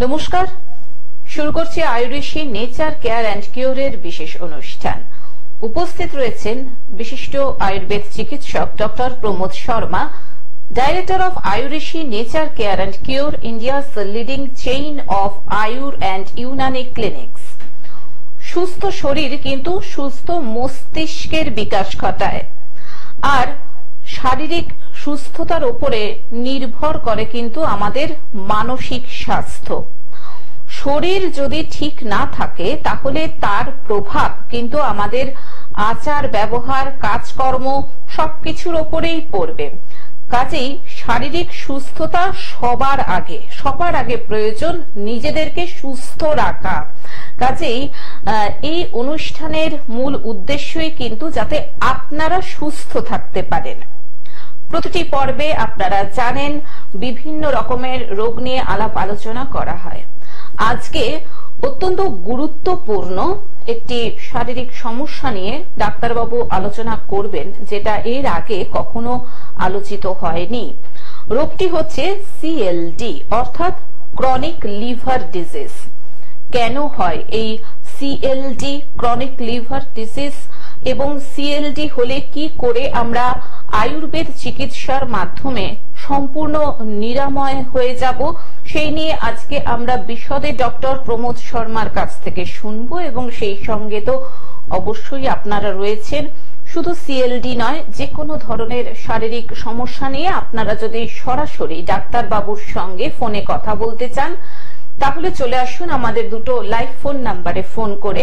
নমস্কার, শুরু করছি আয়ুর্বেশী নেচার কেয়ার অ্যান্ড কিউরের বিশেষ অনুষ্ঠান। উপস্থিত রয়েছেন বিশিষ্ট আয়ুর্বেদ চিকিৎসক doctor Pramod Sharma, director of Ayurveshi nature care and cure, India's leading chain of Ayur and Unani clinics. সুস্থ শরীর কিন্তু সুস্থ মস্তিষ্কের বিকাশ ঘটায়, আর শারীরিক সুস্থতার উপরে নির্ভর করে কিন্তু আমাদের মানসিক স্বাস্থ্য। শরীর যদি ঠিক না থাকে তাহলে তার প্রভাব কিন্তু আমাদের আচার ব্যবহার, কাজকর্ম সবকিছুর উপরেই পড়বে। কাজেই শারীরিক সুস্থতা সবার আগে প্রয়োজন নিজেদেরকে সুস্থ রাখা। কাজেই এই অনুষ্ঠানের মূল উদ্দেশ্যই কিন্তু যাতে আপনারা সুস্থ থাকতে পারেন। প্রতিটি পর্বে আপনারা জানেন বিভিন্ন রকমের রোগ নিয়ে আলাপ আলোচনা করা হয়। আজকে অত্যন্ত গুরুত্বপূর্ণ একটি শারীরিক সমস্যা নিয়ে ডাক্তারবাবু আলোচনা করবেন, যেটা এর আগে কখনো আলোচিত হয়নি। রোগটি হচ্ছে সিএলডি অর্থাৎ ক্রনিক লিভার ডিজিজ। কেন হয় এই সিএলডি, ক্রনিক লিভার ডিজিজ, এবং সিএলডি হলে কি করে আমরা আয়ুর্বেদ চিকিৎসার মাধ্যমে সম্পূর্ণ নিরাময় হয়ে যাব, সেই নিয়ে আজকে আমরা বিশদে ডক্টর প্রমোদ শর্মার কাছ থেকে শুনবো। এবং সেই সঙ্গে তো অবশ্যই আপনারা রয়েছেন। শুধু সিএলডি নয়, যে কোনো ধরনের শারীরিক সমস্যা নিয়ে আপনারা যদি সরাসরি ডাক্তারবাবুর সঙ্গে ফোনে কথা বলতে চান তাহলে চলে আসুন আমাদের দুটো লাইভ ফোন নাম্বারে ফোন করে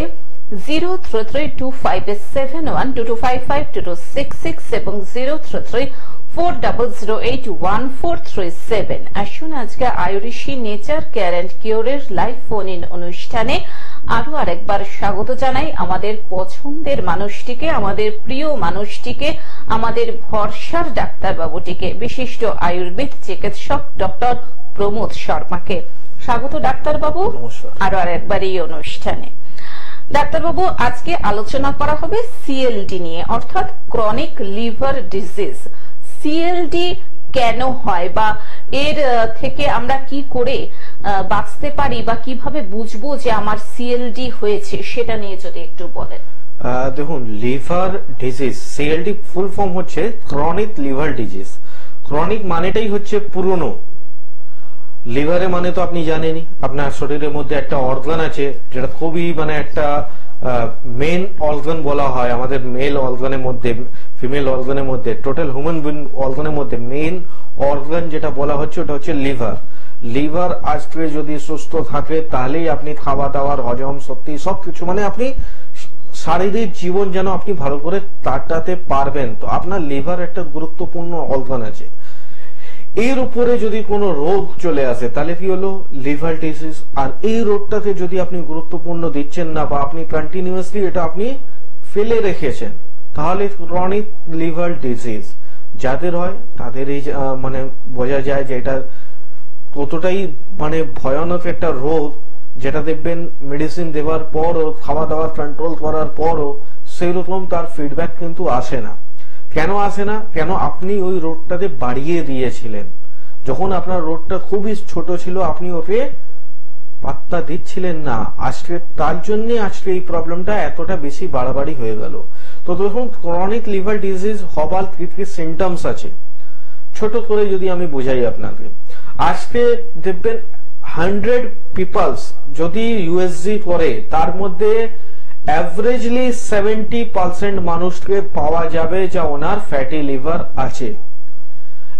03325712255266 এবং 033400814337। আসুন আজকে আয়ুর্বেশী নেচার কেয়ার অ্যান্ড কিউরের লাইভ ফোন ইন অনুষ্ঠানে আরো আরেকবার স্বাগত জানাই আমাদের পছন্দের মানুষটিকে, আমাদের প্রিয় মানুষটিকে, আমাদের ভরসার ডাক্তারবাবুটিকে, বিশিষ্ট আয়ুর্বেদ চিকিৎসক ডক্টর প্রমোদ শর্মাকে। স্বাগত ডাক্তারবাবু আরো আরেকবার এই অনুষ্ঠানে। ডাক্তারবাবু, আজকে আলোচনা করা হবে সিএলডি নিয়ে, অর্থাৎ ক্রনিক লিভার ডিজিজ। সিএলডি কেন হয় বা এর থেকে আমরা কি করে বাঁচতে পারি বা কিভাবে বুঝবো যে আমার সিএলডি হয়েছে, সেটা নিয়ে যদি একটু বলেন। দেখুন, liver disease, CLD full form হচ্ছে ক্রনিক লিভার ডিজিজ। ক্রনিক মানেটাই হচ্ছে পুরনো। লিভারে মানে তো আপনি জানেনই, আপনার শরীরের মধ্যে একটা অর্গান আছে যেটা খুবই একটা মেন অর্গান বলা হয় আমাদের মেল অর্গানের মধ্যে, ফিমেল অর্গানের মধ্যে, টোটাল হিউম্যান বিং অর্গানের মধ্যে মেন অর্গান যেটা বলা হচ্ছে ওটা হচ্ছে লিভার। লিভার আজকে যদি সুস্থ থাকে তাহলেই আপনি খাওয়া দাওয়ার, হজম শক্তি সবকিছু আপনি শারীরিক জীবন যেন আপনি ভালো করে কাটাতে পারবেন। তো আপনার লিভার একটা গুরুত্বপূর্ণ অর্গান আছে। এর উপরে যদি কোনো রোগ চলে আসে তাহলে কি হলো, লিভার ডিজিজ। আর এই রোগটাকে যদি আপনি গুরুত্বপূর্ণ দিচ্ছেন না বা আপনি কন্টিনিউয়াসলি এটা আপনি ফেলে রেখেছেন তাহলে ক্রনিক লিভার ডিজিজ যাদের হয় তাদের এই বোঝা যায় যে এটা কতটাই ভয়ানক একটা রোগ, যেটা দেখবেন মেডিসিন দেওয়ার পরও, খাওয়া দাওয়া কন্ট্রোল করার পরও সেই রকম তার ফিডব্যাক কিন্তু আসে না। কেন আসে না? কেন আপনি ওই রোগটাতে বাড়িয়ে দিয়েছিলেন। যখন আপনার রোগটা খুবই ছোট ছিল আপনি ওকে পাত্তা দিচ্ছিলেন না, আজকে তার জন্য আজকে এই প্রবলেমটা এতটা বেশি বাড়াবাড়ি হয়ে গেল। তো দেখুন, ক্রনিক লিভার ডিজিজ হবার কি কি সিমটমস আছে ছোট করে যদি আমি বুঝাই আপনাকে। আজকে দেখবেন 100 পিপলস যদি ইউএসজি করে তার মধ্যে অ্যাভারেজলি 70% মানুষকে পাওয়া যাবে যা ওনার ফ্যাটি লিভার আছে।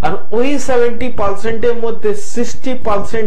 আর ওই 70% এর মধ্যে 60%